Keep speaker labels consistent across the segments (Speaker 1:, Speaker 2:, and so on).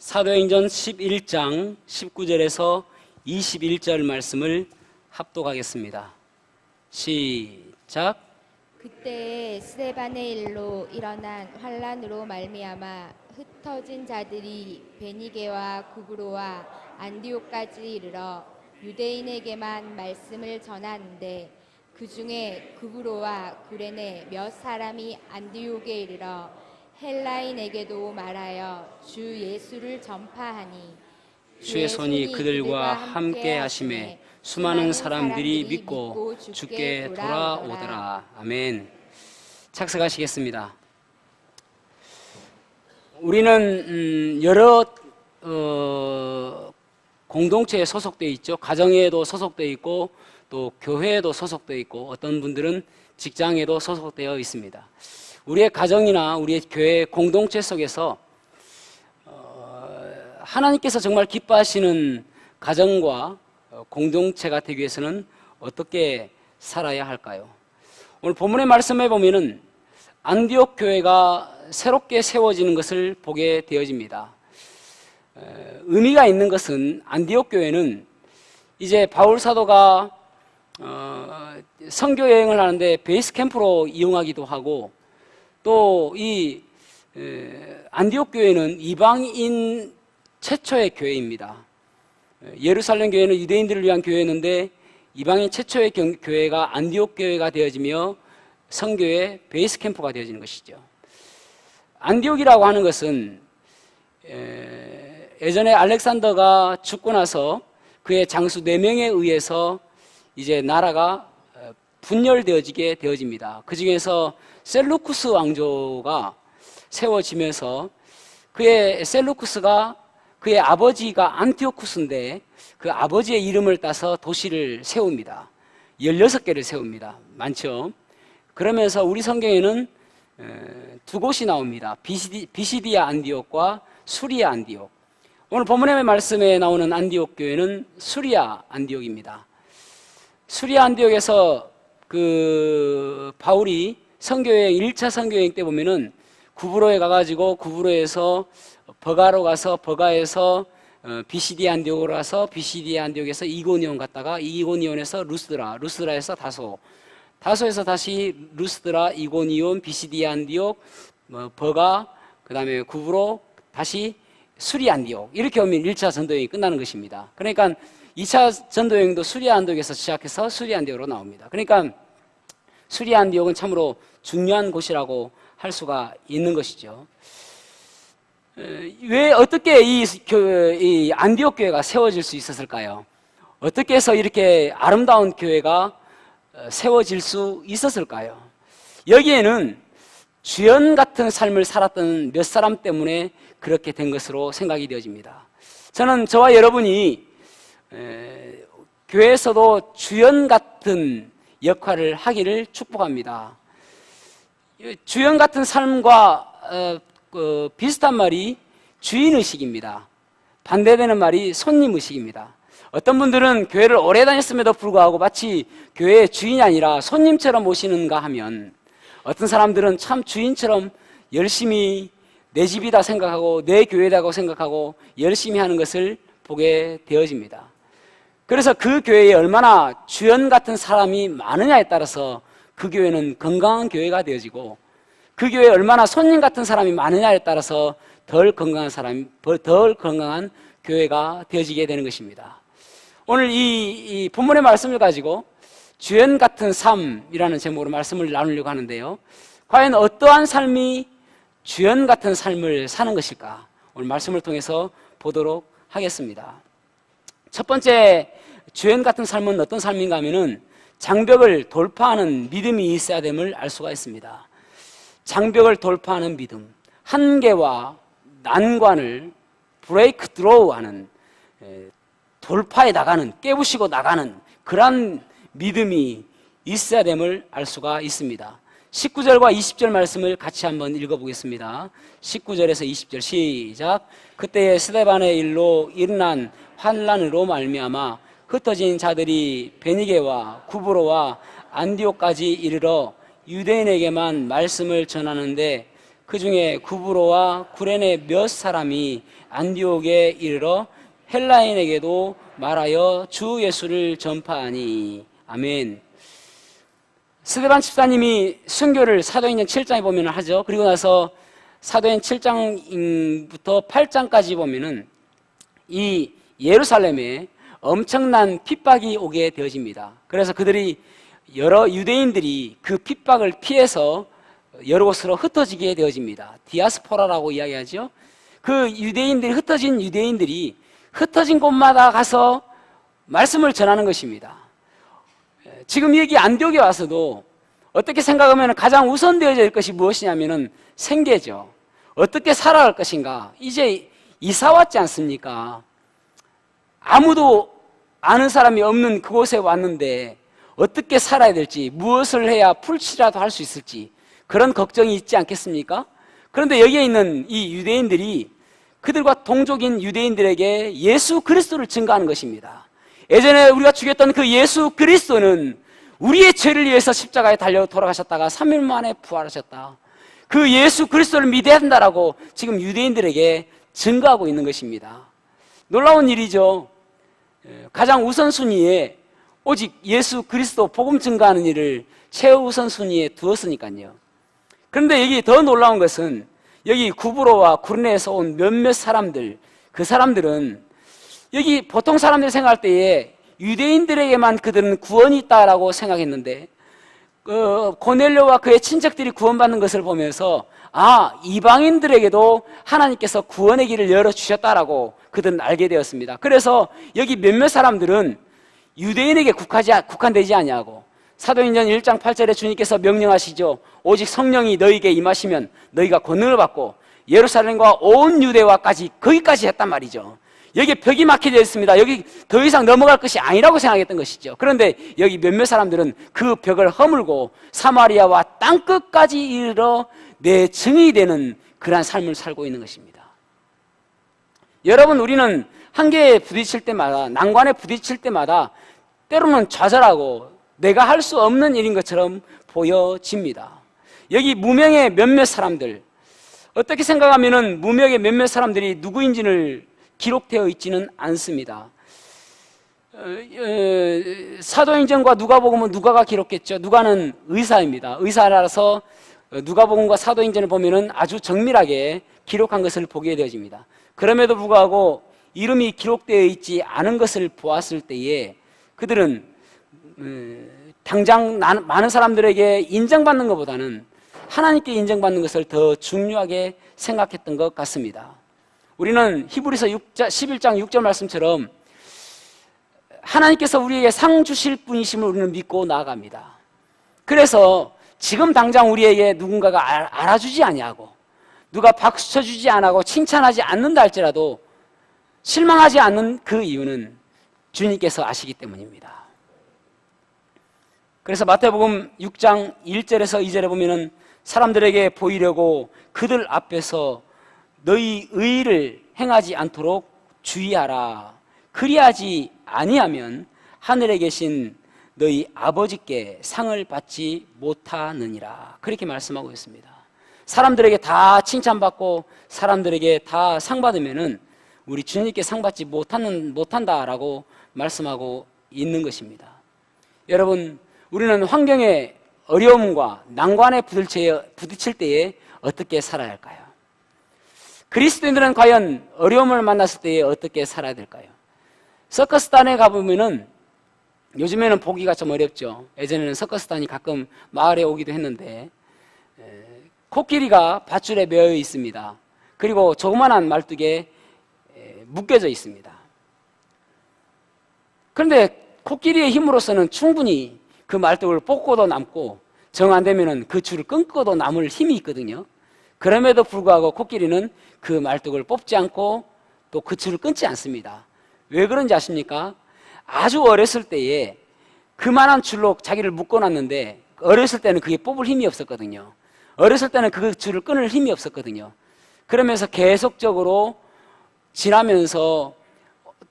Speaker 1: 사도행전 11장 19절에서 21절 말씀을 합독하겠습니다. 시작.
Speaker 2: 그때에 스데반의 일로 일어난 환란으로 말미암아 흩어진 자들이 베니게와 구브로와 안디옥까지 이르러 유대인에게만 말씀을 전하는데 그 중에 구브로와 구레네 몇 사람이 안디옥에 이르러 헬라인에게도 말하여 주 예수를 전파하니
Speaker 1: 주의 손이 그들과 함께 하심에 수많은 사람들이 믿고 주께 돌아오더라. 아멘. 착석하시겠습니다. 우리는 여러 공동체에 소속되어 있죠. 가정에도 소속되어 있고 또 교회에도 소속되어 있고 어떤 분들은 직장에도 소속되어 있습니다. 우리의 가정이나 우리의 교회 공동체 속에서 하나님께서 정말 기뻐하시는 가정과 공동체가 되기 위해서는 어떻게 살아야 할까요? 오늘 본문의 말씀에 보면은 안디옥 교회가 새롭게 세워지는 것을 보게 되어집니다. 의미가 있는 것은 안디옥 교회는 이제 바울 사도가 선교 여행을 하는데 베이스 캠프로 이용하기도 하고 또 이 안디옥 교회는 이방인 최초의 교회입니다. 예루살렘 교회는 유대인들을 위한 교회였는데 이방인 최초의 교회가 안디옥 교회가 되어지며 선교의 베이스 캠프가 되어지는 것이죠. 안디옥이라고 하는 것은 예전에 알렉산더가 죽고 나서 그의 장수 4명에 의해서 이제 나라가 분열되어지게 되어집니다. 그 중에서 셀루쿠스 왕조가 세워지면서 셀루쿠스가 그의 아버지가 안티오쿠스인데 그 아버지의 이름을 따서 도시를 세웁니다. 16개를 세웁니다. 많죠? 그러면서 우리 성경에는 두 곳이 나옵니다. 비시디아 안디옥과 수리아 안디옥. 오늘 본문의 말씀에 나오는 안디옥 교회는 수리아 안디옥입니다. 수리아 안디옥에서 바울이 선교여행 1차 선교여행 때 보면은 구브로에 가가지고 구브로에서 버가로 가서 버가에서 비시디아 안디옥으로 가서 비시디아 안디옥에서 이고니온 갔다가 이고니온에서 루스드라에서 다소에서 다시 루스드라, 이고니온, 비시디아 안디옥, 버가, 그 다음에 구브로, 다시 수리아 안디옥 이렇게 오면 1차 전도여행이 끝나는 것입니다. 그러니까 2차 전도여행도 수리아 안디옥에서 시작해서 수리아 안디옥으로 나옵니다. 그러니까 수리아 안디옥은 참으로 중요한 곳이라고 할 수가 있는 것이죠. 왜 어떻게 이 안디옥 교회가 세워질 수 있었을까요? 어떻게 해서 이렇게 아름다운 교회가 세워질 수 있었을까요? 여기에는 주연 같은 삶을 살았던 몇 사람 때문에 그렇게 된 것으로 생각이 되어집니다. 저는 저와 여러분이 교회에서도 주연 같은 역할을 하기를 축복합니다. 주연 같은 삶과 비슷한 말이 주인의식입니다. 반대되는 말이 손님의식입니다. 어떤 분들은 교회를 오래 다녔음에도 불구하고 마치 교회의 주인이 아니라 손님처럼 오시는가 하면 어떤 사람들은 참 주인처럼 열심히 내 집이다 생각하고 내 교회다고 생각하고 열심히 하는 것을 보게 되어집니다. 그래서 그 교회에 얼마나 주연 같은 사람이 많으냐에 따라서 그 교회는 건강한 교회가 되어지고 그 교회에 얼마나 손님 같은 사람이 많으냐에 따라서 덜 건강한 교회가 되어지게 되는 것입니다. 오늘 이 본문의 말씀을 가지고 주연 같은 삶이라는 제목으로 말씀을 나누려고 하는데요. 과연 어떠한 삶이 주연 같은 삶을 사는 것일까? 오늘 말씀을 통해서 보도록 하겠습니다. 첫 번째 주연 같은 삶은 어떤 삶인가 하면은 장벽을 돌파하는 믿음이 있어야 됨을 알 수가 있습니다. 장벽을 돌파하는 믿음, 한계와 난관을 브레이크 드로우하는 돌파해 나가는, 깨부시고 나가는 그런 믿음이 있어야 됨을 알 수가 있습니다. 19절과 20절 말씀을 같이 한번 읽어보겠습니다. 19절에서 20절 시작. 그때에 스데반의 일로 일어난 환란으로 말미암아 흩어진 자들이 베니게와 구브로와 안디옥까지 이르러 유대인에게만 말씀을 전하는데 그 중에 구브로와 구레네 몇 사람이 안디옥에 이르러 헬라인에게도 말하여 주 예수를 전파하니. 아멘. 스데반 집사님이 순교를 사도행전 7장에 보면 하죠. 그리고 나서 사도행 7장부터 8장까지 보면은 이 예루살렘에 엄청난 핍박이 오게 되어집니다. 그래서 그들이 여러 유대인들이 그 핍박을 피해서 여러 곳으로 흩어지게 되어집니다. 디아스포라라고 이야기하죠. 그 유대인들이 흩어진 유대인들이 흩어진 곳마다 가서 말씀을 전하는 것입니다. 지금 여기 안디옥에 와서도 어떻게 생각하면 가장 우선되어야 될 것이 무엇이냐면은 생계죠. 어떻게 살아갈 것인가. 이제 이사 왔지 않습니까? 아무도 아는 사람이 없는 그곳에 왔는데 어떻게 살아야 될지, 무엇을 해야 풀칠이라도 할 수 있을지 그런 걱정이 있지 않겠습니까? 그런데 여기에 있는 이 유대인들이 그들과 동족인 유대인들에게 예수 그리스도를 증거하는 것입니다. 예전에 우리가 죽였던 그 예수 그리스도는 우리의 죄를 위해서 십자가에 달려 돌아가셨다가 3일 만에 부활하셨다. 그 예수 그리스도를 믿어야 된다라고 지금 유대인들에게 증거하고 있는 것입니다. 놀라운 일이죠. 가장 우선순위에 오직 예수 그리스도 복음 증거하는 일을 최우선순위에 두었으니까요. 그런데 여기 더 놀라운 것은 여기 구브로와 구르네에서 온 몇몇 사람들, 그 사람들은 여기 보통 사람들이 생각할 때에 유대인들에게만 그들은 구원이 있다라고 생각했는데 고넬료와 그의 친척들이 구원받는 것을 보면서 이방인들에게도 하나님께서 구원의 길을 열어주셨다라고 그들은 알게 되었습니다. 그래서 여기 몇몇 사람들은 유대인에게 국한되지 아니하고 사도행전 1장 8절에 주님께서 명령하시죠. 오직 성령이 너희에게 임하시면 너희가 권능을 받고 예루살렘과 온 유대와까지 거기까지 했단 말이죠. 여기 벽이 막혀져 있습니다. 여기 더 이상 넘어갈 것이 아니라고 생각했던 것이죠. 그런데 여기 몇몇 사람들은 그 벽을 허물고 사마리아와 땅끝까지 이르러 내 증인이 되는 그러한 삶을 살고 있는 것입니다. 여러분, 우리는 한계에 부딪힐 때마다, 난관에 부딪힐 때마다 때로는 좌절하고 내가 할 수 없는 일인 것처럼 보여집니다. 여기 무명의 몇몇 사람들, 어떻게 생각하면은 무명의 몇몇 사람들이 누구인지를 기록되어 있지는 않습니다. 사도행전과 누가복음은 누가가 기록했죠. 누가는 의사입니다. 의사라서 누가복음과 사도행전을 보면은 아주 정밀하게 기록한 것을 보게 되어집니다. 그럼에도 불구하고 이름이 기록되어 있지 않은 것을 보았을 때에 그들은 당장 많은 사람들에게 인정받는 것보다는 하나님께 인정받는 것을 더 중요하게 생각했던 것 같습니다. 우리는 히브리서 11장 6절 말씀처럼 하나님께서 우리에게 상 주실 분이심을 우리는 믿고 나아갑니다. 그래서 지금 당장 우리에게 누군가가 알아주지 아니하고 누가 박수 쳐주지 않고 칭찬하지 않는다 할지라도 실망하지 않는 그 이유는 주님께서 아시기 때문입니다. 그래서 마태복음 6장 1절에서 2절에 보면은 사람들에게 보이려고 그들 앞에서 너희 의를 행하지 않도록 주의하라. 그리하지 아니하면 하늘에 계신 너희 아버지께 상을 받지 못하느니라. 그렇게 말씀하고 있습니다. 사람들에게 다 칭찬받고 사람들에게 다 상 받으면은 우리 주님께 상 받지 못한다라고 말씀하고 있는 것입니다. 여러분, 우리는 환경의 어려움과 난관에 부딪힐 때에 어떻게 살아야 할까요? 그리스도인들은 과연 어려움을 만났을 때에 어떻게 살아야 될까요? 서커스단에 가보면은 요즘에는 보기가 좀 어렵죠. 예전에는 서커스단이 가끔 마을에 오기도 했는데 코끼리가 밧줄에 매여 있습니다. 그리고 조그만한 말뚝에 묶여져 있습니다. 그런데 코끼리의 힘으로서는 충분히 그 말뚝을 뽑고도 남고 정 안 되면은 그 줄을 끊고도 남을 힘이 있거든요. 그럼에도 불구하고 코끼리는 그 말뚝을 뽑지 않고 또 그 줄을 끊지 않습니다. 왜 그런지 아십니까? 아주 어렸을 때에 그만한 줄로 자기를 묶어놨는데 어렸을 때는 그게 뽑을 힘이 없었거든요. 어렸을 때는 그 줄을 끊을 힘이 없었거든요. 그러면서 계속적으로 지나면서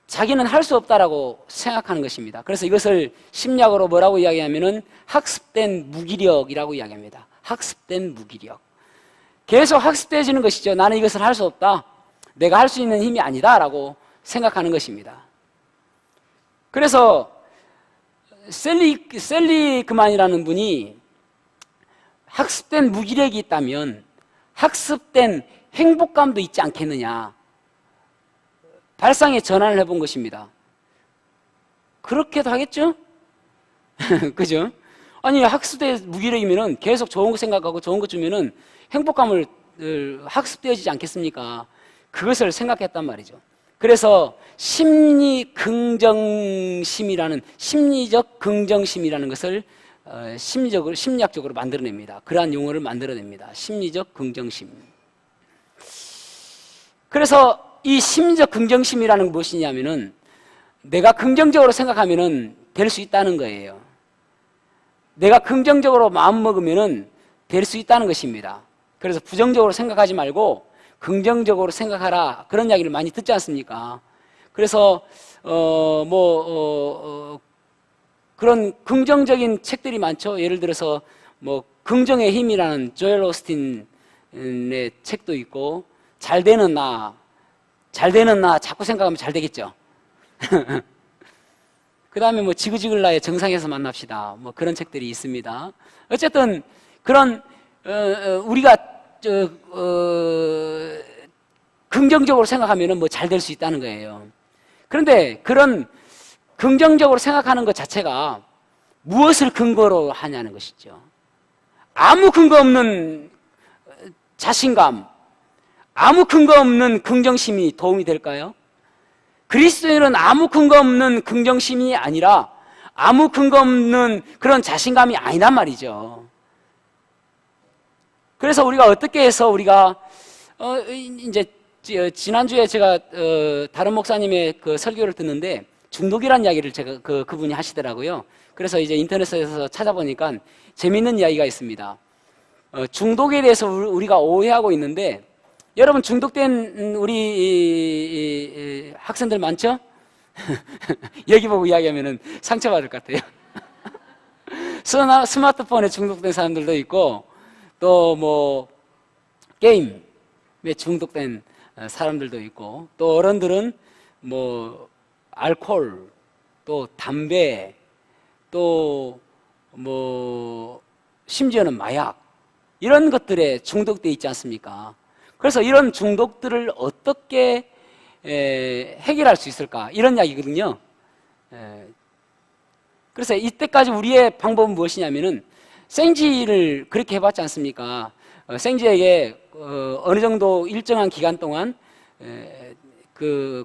Speaker 1: 자기는 할 수 없다라고 생각하는 것입니다. 그래서 이것을 심리학으로 뭐라고 이야기하면은 학습된 무기력이라고 이야기합니다. 학습된 무기력. 계속 학습되어지는 것이죠. 나는 이것을 할 수 없다. 내가 할 수 있는 힘이 아니다라고 생각하는 것입니다. 그래서 셀리그만이라는 분이 학습된 무기력이 있다면 학습된 행복감도 있지 않겠느냐, 발상의 전환을 해본 것입니다. 그렇게도 하겠죠? 그죠? 아니, 학습된 무기력이면은 계속 좋은 거 생각하고 좋은 거 주면은 행복감을 학습되어지지 않겠습니까? 그것을 생각했단 말이죠. 그래서 심리적 긍정심이라는 것을 심리학적으로 만들어냅니다. 그러한 용어를 만들어냅니다. 심리적 긍정심. 그래서 이 심리적 긍정심이라는 건 무엇이냐면은 내가 긍정적으로 생각하면은 될 수 있다는 거예요. 내가 긍정적으로 마음먹으면은 될 수 있다는 것입니다. 그래서 부정적으로 생각하지 말고 긍정적으로 생각하라, 그런 이야기를 많이 듣지 않습니까? 그래서 그런 긍정적인 책들이 많죠. 예를 들어서 뭐 긍정의 힘이라는 조엘 오스틴의 책도 있고, 잘 되는 나 자꾸 생각하면 잘 되겠죠. 그 다음에 뭐 지그지글라의 정상에서 만납시다, 뭐 그런 책들이 있습니다. 어쨌든 그런 우리가 긍정적으로 생각하면은 뭐 잘 될 수 있다는 거예요. 그런데 그런 긍정적으로 생각하는 것 자체가 무엇을 근거로 하냐는 것이죠. 아무 근거 없는 자신감, 아무 근거 없는 긍정심이 도움이 될까요? 그리스도인은 아무 근거 없는 긍정심이 아니라 아무 근거 없는 그런 자신감이 아니란 말이죠. 그래서 우리가 어떻게 해서 우리가 이제 지난주에 제가 다른 목사님의 그 설교를 듣는데 중독이라는 이야기를 그분이 하시더라고요. 그래서 이제 인터넷에서 찾아보니까 재미있는 이야기가 있습니다. 중독에 대해서 우리가 오해하고 있는데, 여러분 중독된 우리 학생들 많죠? 여기 보고 이야기하면은 상처받을 것 같아요. 스마트폰에 중독된 사람들도 있고, 또 뭐 게임에 중독된 사람들도 있고, 또 어른들은 뭐 알코올, 또 담배, 또 뭐 심지어는 마약, 이런 것들에 중독되어 있지 않습니까? 그래서 이런 중독들을 어떻게 해결할 수 있을까, 이런 이야기거든요. 그래서 이때까지 우리의 방법은 무엇이냐면은 생지를 그렇게 해봤지 않습니까? 생지에게 어느 정도 일정한 기간 동안 그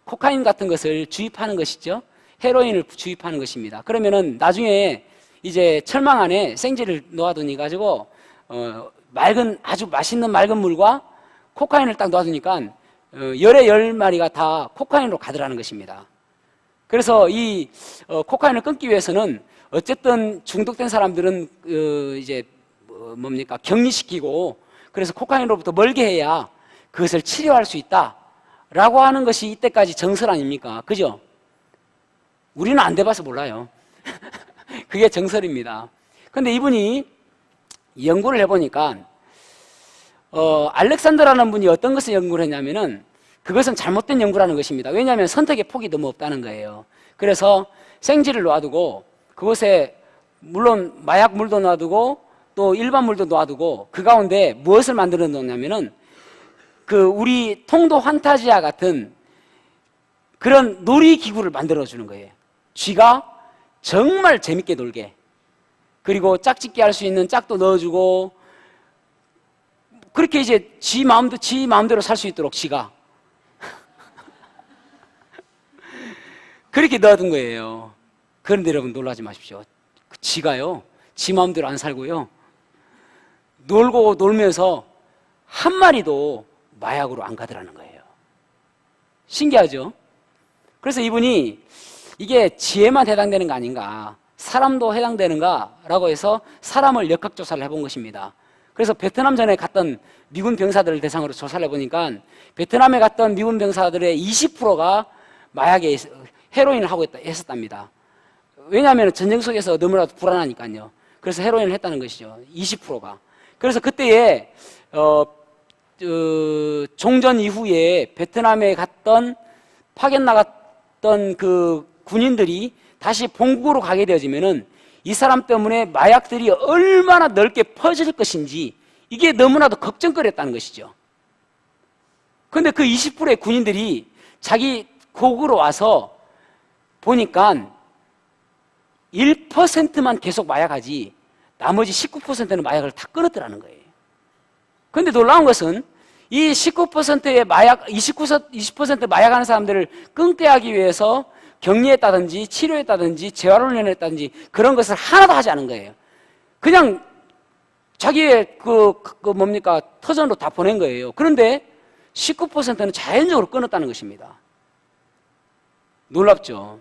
Speaker 1: 코카인 같은 것을 주입하는 것이죠. 헤로인을 주입하는 것입니다. 그러면은 나중에 이제 철망 안에 생지를 놓아두니 가지고 맑은, 아주 맛있는 맑은 물과 코카인을 딱 놓아두니까 열의 10마리가 다 코카인으로 가더라는 것입니다. 그래서 이 코카인을 끊기 위해서는 어쨌든 중독된 사람들은 이제 뭡니까, 격리시키고, 그래서 코카인으로부터 멀게 해야 그것을 치료할 수 있다라고 하는 것이 이때까지 정설 아닙니까? 그죠? 우리는 안 돼봐서 몰라요. 그게 정설입니다. 근데 이분이 연구를 해보니까 알렉산더라는 분이 어떤 것을 연구를 했냐면은 그것은 잘못된 연구라는 것입니다. 왜냐하면 선택의 폭이 너무 없다는 거예요. 그래서 생지를 놔두고 그곳에 물론 마약 물도 놔두고 또 일반 물도 놔두고 그 가운데 무엇을 만들어 놓냐면은 그 우리 통도 환타지아 같은 그런 놀이기구를 만들어 주는 거예요. 쥐가 정말 재밌게 놀게, 그리고 짝짓기 할 수 있는 짝도 넣어주고, 그렇게 이제 지 마음대로 살 수 있도록 쥐가 그렇게 넣어둔 거예요. 그런데 여러분 놀라지 마십시오. 그 쥐가요, 지 마음대로 안 살고요, 놀고 놀면서 한 마리도 마약으로 안 가더라는 거예요. 신기하죠? 그래서 이분이 이게 지혜만 해당되는 거 아닌가, 사람도 해당되는가라고 해서 사람을 역학조사를 해본 것입니다. 그래서 베트남 전에 갔던 미군 병사들을 대상으로 조사를 해보니까 베트남에 갔던 미군 병사들의 20%가 마약에 헤로인을 하고 했었답니다. 왜냐하면 전쟁 속에서 너무나도 불안하니까요. 그래서 헤로인을 했다는 것이죠. 20%가. 그래서 그때에 종전 이후에 베트남에 갔던 파견 나갔던 그 군인들이 다시 본국으로 가게 되어지면은 이 사람 때문에 마약들이 얼마나 넓게 퍼질 것인지 이게 너무나도 걱정거리였다는 것이죠. 그런데 그 20%의 군인들이 자기 고국으로 와서 보니까 1%만 계속 마약하지 나머지 19%는 마약을 다 끊었더라는 거예요. 그런데 놀라운 것은 이 19%의 마약, 20% 마약하는 사람들을 끊게 하기 위해서 격리했다든지 치료했다든지 재활훈련했다든지 그런 것을 하나도 하지 않은 거예요. 그냥 자기의 터전으로 다 보낸 거예요. 그런데 19%는 자연적으로 끊었다는 것입니다. 놀랍죠.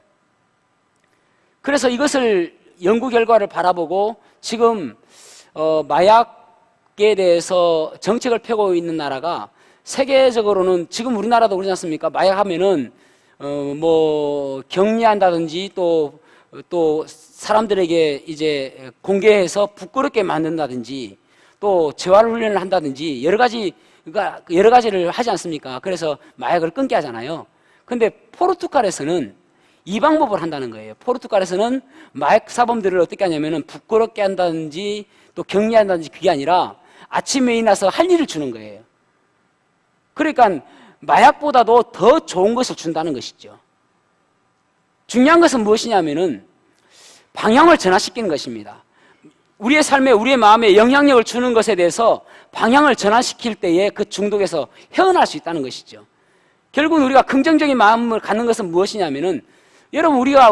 Speaker 1: 그래서 이것을 연구 결과를 바라보고 지금 마약에 대해서 정책을 펴고 있는 나라가 세계적으로는 지금 우리나라도 그러지 않습니까? 마약하면은 격리한다든지 또 사람들에게 이제 공개해서 부끄럽게 만든다든지 또 재활훈련을 한다든지 여러 가지를 하지 않습니까? 그래서 마약을 끊게 하잖아요. 근데 포르투갈에서는 이 방법을 한다는 거예요. 포르투갈에서는 마약 사범들을 어떻게 하냐면은 부끄럽게 한다든지 또 격리한다든지 그게 아니라 아침에 일어나서 할 일을 주는 거예요. 그러니까 마약보다도 더 좋은 것을 준다는 것이죠. 중요한 것은 무엇이냐면은 방향을 전환시키는 것입니다. 우리의 삶에 우리의 마음에 영향력을 주는 것에 대해서 방향을 전환시킬 때에 그 중독에서 헤어날 수 있다는 것이죠. 결국은 우리가 긍정적인 마음을 갖는 것은 무엇이냐면은 여러분 우리가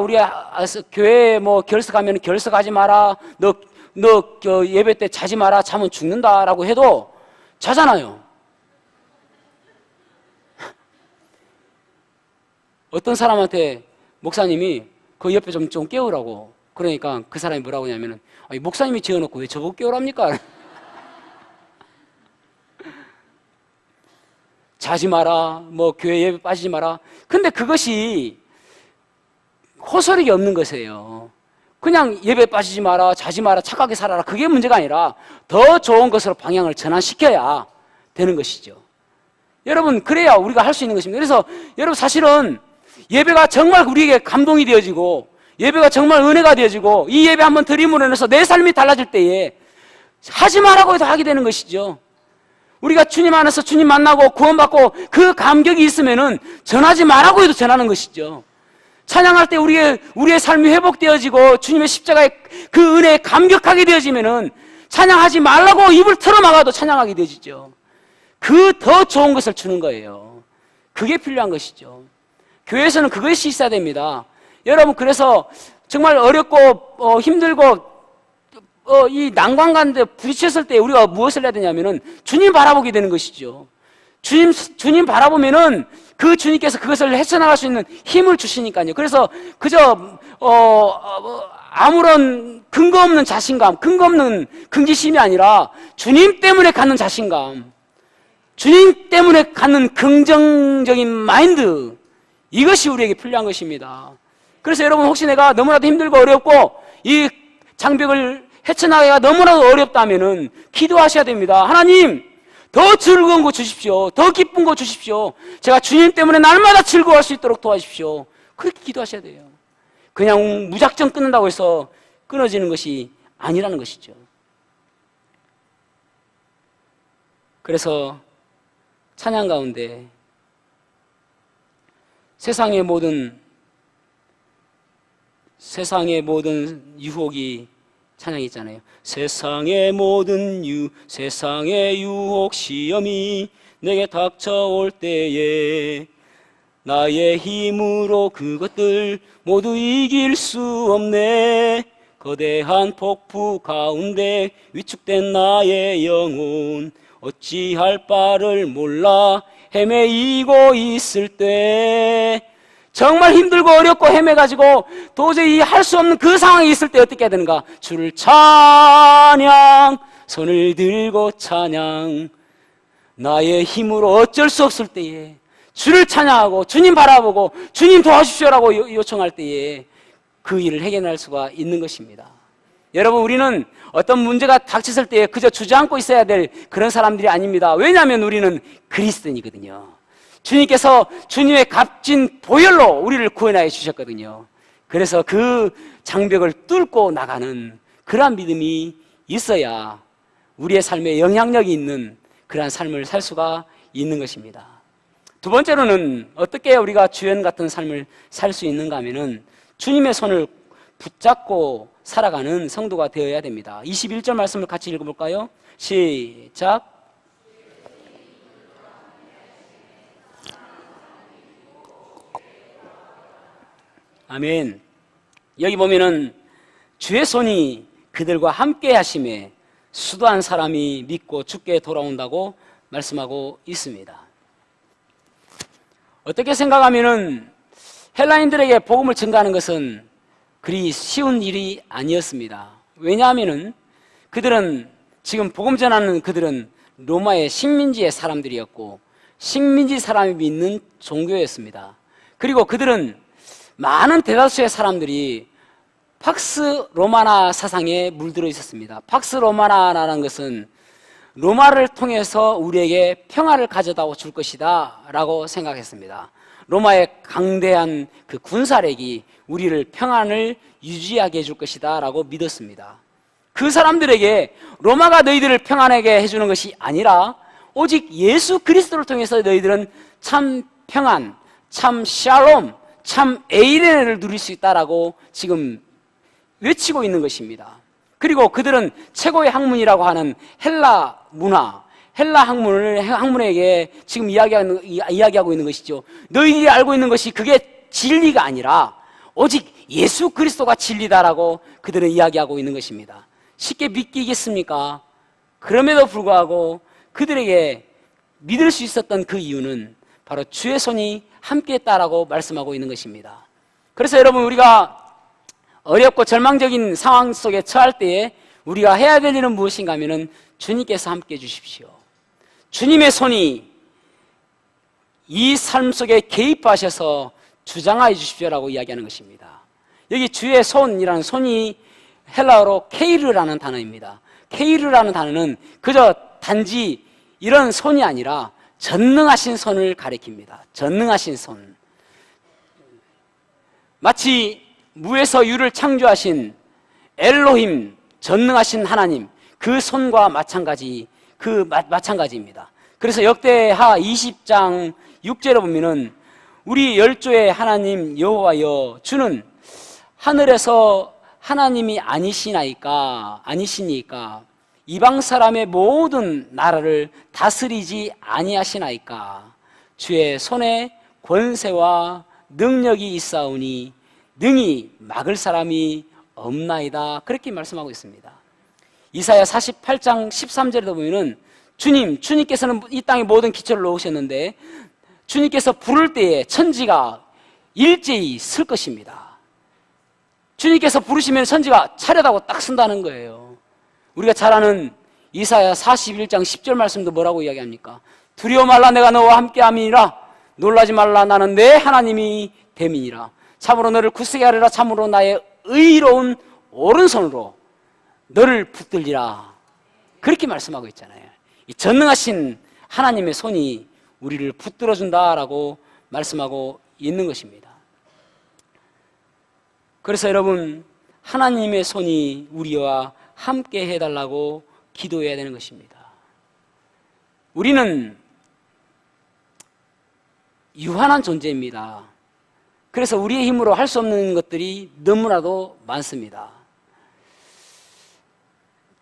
Speaker 1: 교회에 결석하면 결석하지 마라. 너 예배 때 자지 마라. 자면 죽는다라고 해도 자잖아요. 어떤 사람한테 목사님이 그 옆에 좀 깨우라고 그러니까 그 사람이 뭐라고 하냐면은 목사님이 지어놓고 왜 저보고 깨우랍니까? 자지 마라, 교회 예배 빠지지 마라. 근데 그것이 호소력이 없는 것이에요. 그냥 예배 빠지지 마라, 자지 마라, 착하게 살아라. 그게 문제가 아니라 더 좋은 것으로 방향을 전환시켜야 되는 것이죠. 여러분, 그래야 우리가 할 수 있는 것입니다. 그래서 여러분 사실은 예배가 정말 우리에게 감동이 되어지고 예배가 정말 은혜가 되어지고 이 예배 한번 드림으로 인해서 내 삶이 달라질 때에 하지 말라고 해도 하게 되는 것이죠. 우리가 주님 안에서 주님 만나고 구원받고 그 감격이 있으면은 전하지 말라고 해도 전하는 것이죠. 찬양할 때 우리의 삶이 회복되어지고 주님의 십자가의 그 은혜에 감격하게 되어지면은 찬양하지 말라고 입을 틀어막아도 찬양하게 되어지죠. 그 더 좋은 것을 주는 거예요. 그게 필요한 것이죠. 교회에서는 그것이 있어야 됩니다. 여러분, 그래서 정말 어렵고 힘들고 이 난관 가운데 부딪혔을 때 우리가 무엇을 해야 되냐면은 주님 바라보게 되는 것이죠. 주님 바라보면은 그 주님께서 그것을 헤쳐나갈 수 있는 힘을 주시니까요. 그래서 그저 아무런 근거 없는 자신감, 근거 없는 긍지심이 아니라 주님 때문에 갖는 자신감, 주님 때문에 갖는 긍정적인 마인드, 이것이 우리에게 필요한 것입니다. 그래서 여러분, 혹시 내가 너무나도 힘들고 어렵고 이 장벽을 헤쳐나가기가 너무나도 어렵다면은 기도하셔야 됩니다. 하나님, 더 즐거운 거 주십시오. 더 기쁜 거 주십시오. 제가 주님 때문에 날마다 즐거워할 수 있도록 도와주십시오. 그렇게 기도하셔야 돼요. 그냥 무작정 끊는다고 해서 끊어지는 것이 아니라는 것이죠. 그래서 찬양 가운데 세상의 모든 유혹이 찬양이 있잖아요. 세상의 유혹 시험이 내게 닥쳐올 때에 나의 힘으로 그것들 모두 이길 수 없네. 거대한 폭풍 가운데 위축된 나의 영혼 어찌할 바를 몰라 헤매이고 있을 때, 정말 힘들고 어렵고 헤매가지고 도저히 할 수 없는 그 상황이 있을 때 어떻게 해야 되는가? 주를 찬양, 손을 들고 찬양. 나의 힘으로 어쩔 수 없을 때에 주를 찬양하고 주님 바라보고 주님 도와주십시오라고 요청할 때에 그 일을 해결할 수가 있는 것입니다. 여러분, 우리는 어떤 문제가 닥쳤을 때 그저 주저앉고 있어야 될 그런 사람들이 아닙니다. 왜냐하면 우리는 그리스도인이거든요. 주님께서 주님의 값진 보혈로 우리를 구원하여 주셨거든요. 그래서 그 장벽을 뚫고 나가는 그러한 믿음이 있어야 우리의 삶에 영향력이 있는 그러한 삶을 살 수가 있는 것입니다. 두 번째로는 어떻게 우리가 주연 같은 삶을 살 수 있는가 하면은 주님의 손을 붙잡고 살아가는 성도가 되어야 됩니다. 21절 말씀을 같이 읽어볼까요? 시작. 아멘. 여기 보면은 주의 손이 그들과 함께 하심에 수도한 사람이 믿고 주께 돌아온다고 말씀하고 있습니다. 어떻게 생각하면은 헬라인들에게 복음을 전가하는 것은 그리 쉬운 일이 아니었습니다. 왜냐하면은 그들은 지금 복음 전하는 그들은 로마의 식민지의 사람들이었고 식민지 사람이 믿는 종교였습니다. 그리고 그들은 많은 대다수의 사람들이 팍스 로마나 사상에 물들어 있었습니다. 팍스 로마나라는 것은 로마를 통해서 우리에게 평화를 가져다 줄 것이다 라고 생각했습니다. 로마의 강대한 그 군사력이 우리를 평안을 유지하게 해줄 것이다 라고 믿었습니다. 그 사람들에게 로마가 너희들을 평안하게 해주는 것이 아니라 오직 예수 그리스도를 통해서 너희들은 참 평안, 참 샬롬, 참 에이레를 누릴 수 있다라고 지금 외치고 있는 것입니다. 그리고 그들은 최고의 학문이라고 하는 헬라 문화, 헬라 학문에게 지금 이야기하고 있는 것이죠. 너희들이 알고 있는 것이 그게 진리가 아니라 오직 예수 그리스도가 진리다라고 그들은 이야기하고 있는 것입니다. 쉽게 믿기겠습니까? 그럼에도 불구하고 그들에게 믿을 수 있었던 그 이유는 바로 주의 손이 함께했다라고 말씀하고 있는 것입니다. 그래서 여러분, 우리가 어렵고 절망적인 상황 속에 처할 때에 우리가 해야 될 일은 무엇인가 하면은 주님께서 함께 해주십시오. 주님의 손이 이 삶 속에 개입하셔서 주장하여 주십시오라고 이야기하는 것입니다. 여기 주의 손이라는 손이 헬라어로 케이르라는 단어입니다. 케이르라는 단어는 그저 단지 이런 손이 아니라 전능하신 손을 가리킵니다. 전능하신 손. 마치 무에서 유를 창조하신 엘로힘, 전능하신 하나님, 그 손과 마찬가지입니다. 그래서 역대하 20장 6절에 보면은 우리 열조의 하나님 여호와여, 주는 하늘에서 하나님이 아니시니까 이방 사람의 모든 나라를 다스리지 아니하시나이까. 주의 손에 권세와 능력이 있사오니 능히 막을 사람이 없나이다. 그렇게 말씀하고 있습니다. 이사야 48장 13절에도 보면은 주님께서는 이 땅에 모든 기초를 놓으셨는데 주님께서 부를 때에 천지가 일제히 설 것입니다. 주님께서 부르시면 천지가 차렷하고 딱 쓴다는 거예요. 우리가 잘 아는 이사야 41장 10절 말씀도 뭐라고 이야기합니까? 두려워 말라, 내가 너와 함께함이니라. 놀라지 말라, 나는 내 하나님이 됨이니라. 참으로 너를 굳세게 하리라. 참으로 나의 의로운 오른손으로 너를 붙들리라. 그렇게 말씀하고 있잖아요. 이 전능하신 하나님의 손이 우리를 붙들어준다라고 말씀하고 있는 것입니다. 그래서 여러분, 하나님의 손이 우리와 함께 해달라고 기도해야 되는 것입니다. 우리는 유한한 존재입니다. 그래서 우리의 힘으로 할 수 없는 것들이 너무나도 많습니다.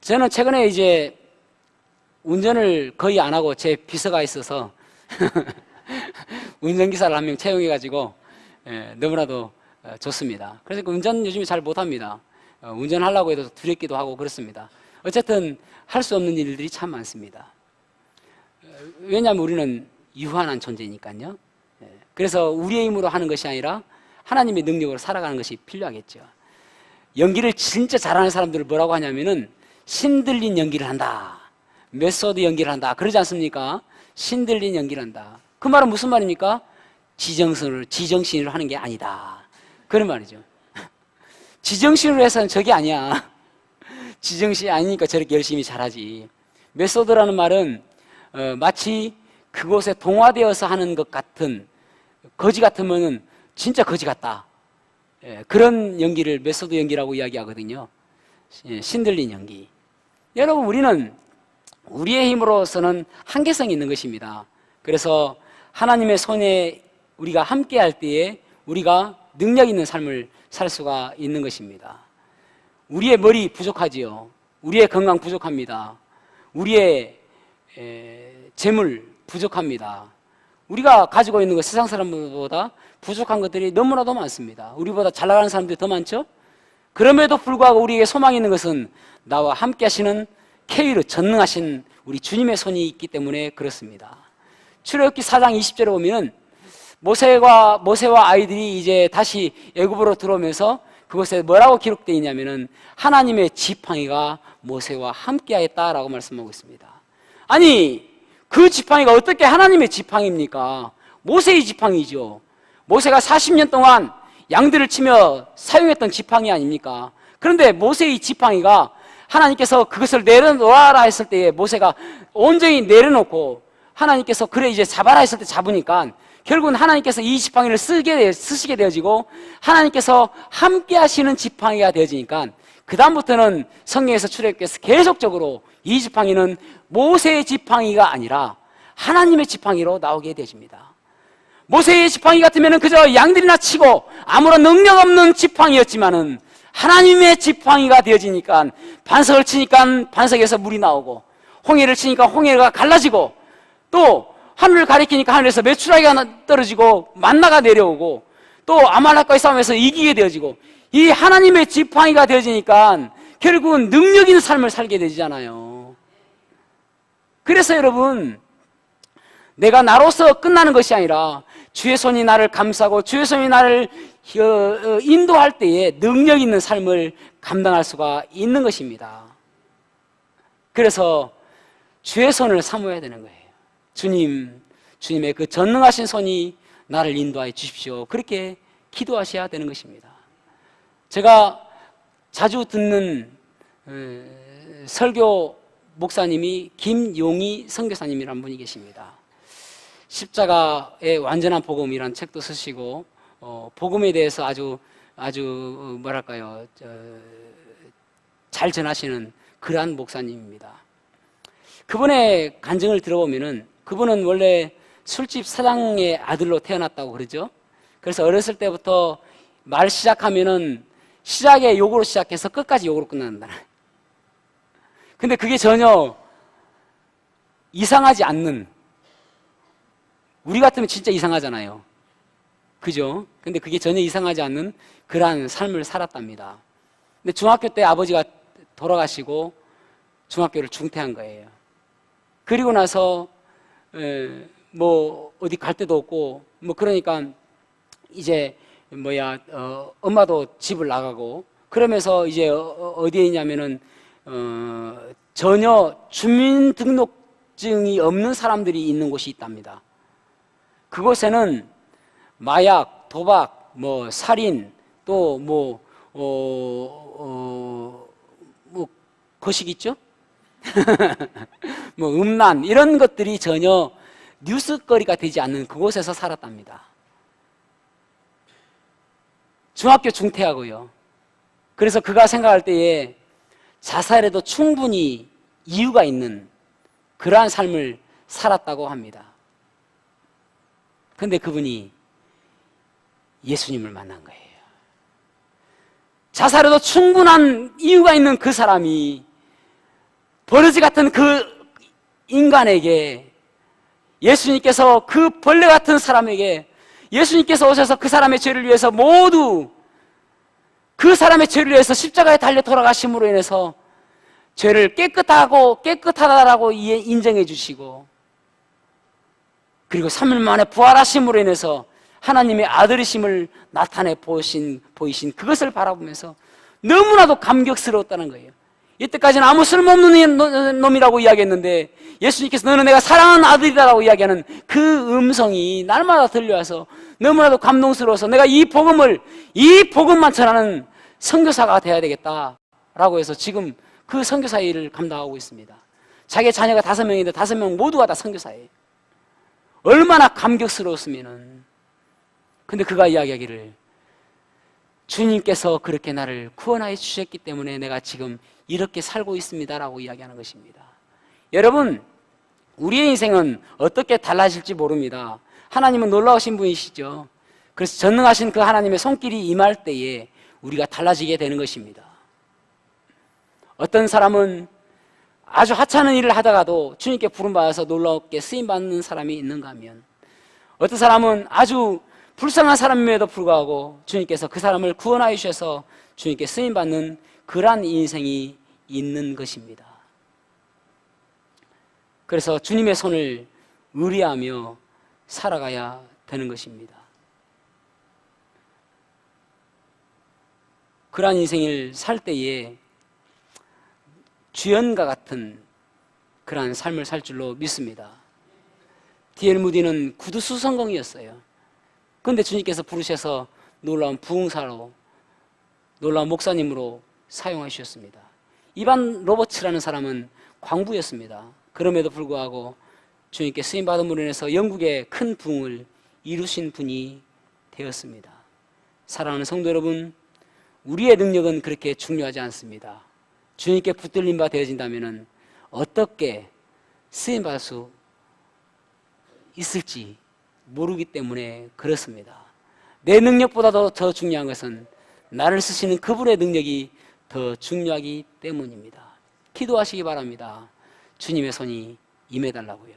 Speaker 1: 저는 최근에 이제 운전을 거의 안 하고 제 비서가 있어서 운전기사를 한 명 채용해가지고 너무나도 좋습니다. 그래서 운전 요즘에 잘 못합니다. 운전하려고 해도 두렵기도 하고 그렇습니다. 어쨌든 할 수 없는 일들이 참 많습니다. 왜냐하면 우리는 유한한 존재니까요. 그래서 우리의 힘으로 하는 것이 아니라 하나님의 능력으로 살아가는 것이 필요하겠죠. 연기를 진짜 잘하는 사람들을 뭐라고 하냐면은 신들린 연기를 한다, 메소드 연기를 한다, 그러지 않습니까? 신들린 연기를 한다. 그 말은 무슨 말입니까? 지정신으로 하는 게 아니다, 그런 말이죠. 지정신으로 해서는 저게 아니야. 지정신이 아니니까 저렇게 열심히 잘하지. 메소드라는 말은 마치 그곳에 동화되어서 하는 것 같은, 거지 같으면은 진짜 거지 같다. 그런 연기를 메소드 연기라고 이야기하거든요. 신들린 연기. 여러분, 우리는 우리의 힘으로서는 한계성이 있는 것입니다. 그래서 하나님의 손에 우리가 함께 할 때에 우리가 능력 있는 삶을 살 수가 있는 것입니다. 우리의 머리 부족하지요. 우리의 건강 부족합니다. 우리의 재물 부족합니다. 우리가 가지고 있는 것, 세상 사람보다 부족한 것들이 너무나도 많습니다. 우리보다 잘 나가는 사람들이 더 많죠? 그럼에도 불구하고 우리에게 소망이 있는 것은 나와 함께 하시는 케이르, 전능하신 우리 주님의 손이 있기 때문에 그렇습니다. 출애굽기 4장 20절에 보면은 모세와 아이들이 이제 다시 애굽으로 들어오면서 그곳에 뭐라고 기록되어 있냐면은 하나님의 지팡이가 모세와 함께 하였다라고 말씀하고 있습니다. 아니, 그 지팡이가 어떻게 하나님의 지팡이입니까? 모세의 지팡이죠. 모세가 40년 동안 양들을 치며 사용했던 지팡이 아닙니까? 그런데 모세의 지팡이가 하나님께서 그것을 내려놓아라 했을 때에 모세가 온전히 내려놓고 하나님께서 그래 이제 잡아라 했을 때 잡으니까 결국은 하나님께서 이 지팡이를 쓰시게 되어지고 하나님께서 함께 하시는 지팡이가 되어지니까 그 다음부터는 성경에서 출애굽께서 계속적으로 이 지팡이는 모세의 지팡이가 아니라 하나님의 지팡이로 나오게 되어집니다. 모세의 지팡이 같으면 그저 양들이나 치고 아무런 능력 없는 지팡이였지만은 하나님의 지팡이가 되어지니까 반석을 치니까 반석에서 물이 나오고 홍해를 치니까 홍해가 갈라지고 또 하늘을 가리키니까 하늘에서 메추라기가 떨어지고 만나가 내려오고 또 아말렉과의 싸움에서 이기게 되어지고 이 하나님의 지팡이가 되어지니까 결국은 능력 있는 삶을 살게 되잖아요. 그래서 여러분, 내가 나로서 끝나는 것이 아니라 주의 손이 나를 감싸고 주의 손이 나를 인도할 때에 능력 있는 삶을 감당할 수가 있는 것입니다. 그래서 주의 손을 사모해야 되는 거예요. 주님의 그 전능하신 손이 나를 인도하여 주십시오. 그렇게 기도하셔야 되는 것입니다. 제가 자주 듣는 설교 목사님이 김용희 선교사님이라는 분이 계십니다. 십자가의 완전한 복음이라는 책도 쓰시고 복음에 대해서 아주 뭐랄까요, 잘 전하시는 그러한 목사님입니다. 그분의 간증을 들어보면은 그분은 원래 술집 사장의 아들로 태어났다고 그러죠. 그래서 어렸을 때부터 말 시작하면은 시작에 욕으로 시작해서 끝까지 욕으로 끝난다. 근데 그게 전혀 이상하지 않는, 우리 같으면 진짜 이상하잖아요. 그죠? 근데 그게 전혀 이상하지 않는 그러한 삶을 살았답니다. 근데 중학교 때 아버지가 돌아가시고 중학교를 중퇴한 거예요. 그리고 나서 뭐 어디 갈 데도 없고 뭐 그러니까 이제 엄마도 집을 나가고 그러면서 이제 어디에 있냐면은 전혀 주민등록증이 없는 사람들이 있는 곳이 있답니다. 그곳에는 마약, 도박, 뭐 살인, 또 거식 있죠? 뭐 음란 이런 것들이 전혀 뉴스거리가 되지 않는 그곳에서 살았답니다. 중학교 중퇴하고요. 그래서 그가 생각할 때에 자살해도 충분히 이유가 있는 그러한 삶을 살았다고 합니다. 그런데 그분이 예수님을 만난 거예요. 자살해도 충분한 이유가 있는 그 사람이 버러지 같은 그 인간에게 예수님께서 그 벌레 같은 사람에게 예수님께서 오셔서 그 사람의 죄를 위해서 모두 그 사람의 죄를 위해서 십자가에 달려 돌아가심으로 인해서 죄를 깨끗하다라고 인정해 주시고 그리고 3일 만에 부활하심으로 인해서 하나님의 아들이심을 나타내 보이신 그것을 바라보면서 너무나도 감격스러웠다는 거예요. 이때까지는 아무 쓸모없는 놈이라고 이야기했는데 예수님께서 너는 내가 사랑하는 아들이다라고 이야기하는 그 음성이 날마다 들려와서 너무나도 감동스러워서 내가 이 복음만 전하는 선교사가 되어야 되겠다라고 해서 지금 그 선교사 일을 감당하고 있습니다. 자기 자녀가 5명인데 5명 모두가 다 선교사예요. 얼마나 감격스러웠으면은. 근데 그가 이야기하기를 주님께서 그렇게 나를 구원하여 주셨기 때문에 내가 지금 이렇게 살고 있습니다라고 이야기하는 것입니다. 여러분, 우리의 인생은 어떻게 달라질지 모릅니다. 하나님은 놀라우신 분이시죠. 그래서 전능하신 그 하나님의 손길이 임할 때에 우리가 달라지게 되는 것입니다. 어떤 사람은 아주 하찮은 일을 하다가도 주님께 부름받아서 놀랍게 쓰임받는 사람이 있는가 하면, 어떤 사람은 아주 불쌍한 사람임에도 불구하고 주님께서 그 사람을 구원하여 주셔서 주님께 쓰임받는 그러한 인생이 있는 것입니다. 그래서 주님의 손을 의뢰하며 살아가야 되는 것입니다. 그러한 인생을 살 때에 주연과 같은 그러한 삶을 살 줄로 믿습니다. D.L. 무디는 구두수성공이었어요. 그런데 주님께서 부르셔서 놀라운 부흥사로, 놀라운 목사님으로 사용하셨습니다. 이반 로버츠라는 사람은 광부였습니다. 그럼에도 불구하고 주님께 쓰임받음으로 인해서 영국의 큰 부흥을 이루신 분이 되었습니다. 사랑하는 성도 여러분, 우리의 능력은 그렇게 중요하지 않습니다. 주님께 붙들림 바 되어진다면 어떻게 쓰임받을 수 있을지 모르기 때문에 그렇습니다. 내 능력보다도 더 중요한 것은 나를 쓰시는 그분의 능력이 더 중요하기 때문입니다. 기도하시기 바랍니다. 주님의 손이 임해달라고요.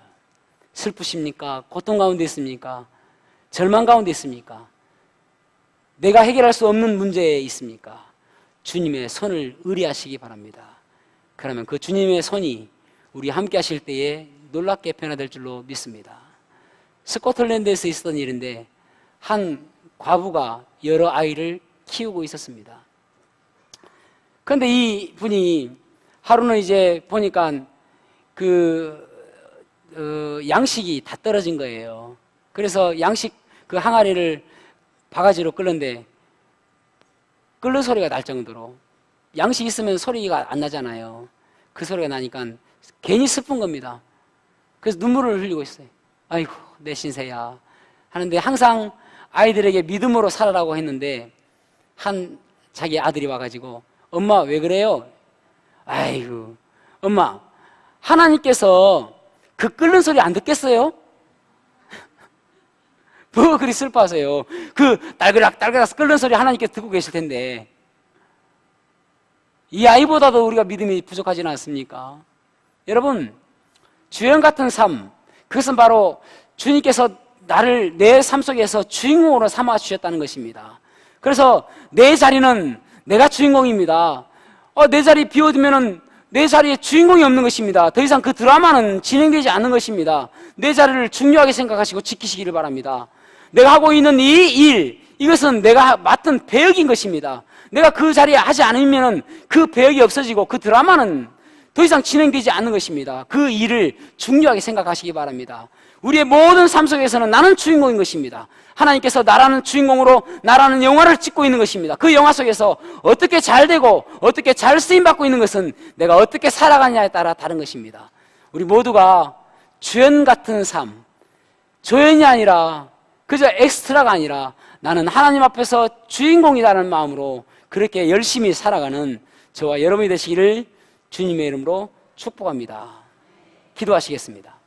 Speaker 1: 슬프십니까? 고통 가운데 있습니까? 절망 가운데 있습니까? 내가 해결할 수 없는 문제에 있습니까? 주님의 손을 의뢰하시기 바랍니다. 그러면 그 주님의 손이 우리 함께 하실 때에 놀랍게 변화될 줄로 믿습니다. 스코틀랜드에서 있었던 일인데 한 과부가 여러 아이를 키우고 있었습니다. 그런데 이 분이 하루는 이제 보니까 양식이 다 떨어진 거예요. 그래서 양식 그 항아리를 바가지로 끓는데 끓는 소리가 날 정도로, 양식 있으면 소리가 안 나잖아요. 그 소리가 나니까 괜히 슬픈 겁니다. 그래서 눈물을 흘리고 있어요. 아이고 내 신세야 하는데, 항상 아이들에게 믿음으로 살아라고 했는데 한 자기 아들이 와가지고 엄마 왜 그래요? 아이고 엄마, 하나님께서 그 끓는 소리 안 듣겠어요? 뭐 그리 슬퍼하세요? 그 딸그락 끓는 소리 하나님께서 듣고 계실 텐데. 이 아이보다도 우리가 믿음이 부족하지는 않습니까? 여러분, 주연 같은 삶, 그것은 바로 주님께서 나를 내 삶 속에서 주인공으로 삼아 주셨다는 것입니다. 그래서 내 자리는 내가 주인공입니다. 내 자리 비워두면은 내 자리에 주인공이 없는 것입니다. 더 이상 그 드라마는 진행되지 않는 것입니다. 내 자리를 중요하게 생각하시고 지키시기를 바랍니다. 내가 하고 있는 이 일, 이것은 내가 맡은 배역인 것입니다. 내가 그 자리에 하지 않으면 그 배역이 없어지고 그 드라마는 더 이상 진행되지 않는 것입니다. 그 일을 중요하게 생각하시기 바랍니다. 우리의 모든 삶 속에서는 나는 주인공인 것입니다. 하나님께서 나라는 주인공으로 나라는 영화를 찍고 있는 것입니다. 그 영화 속에서 어떻게 잘 되고 어떻게 잘 쓰임받고 있는 것은 내가 어떻게 살아가느냐에 따라 다른 것입니다. 우리 모두가 주연 같은 삶, 조연이 아니라 그저 엑스트라가 아니라 나는 하나님 앞에서 주인공이라는 마음으로 그렇게 열심히 살아가는 저와 여러분이 되시기를 주님의 이름으로 축복합니다. 기도하시겠습니다.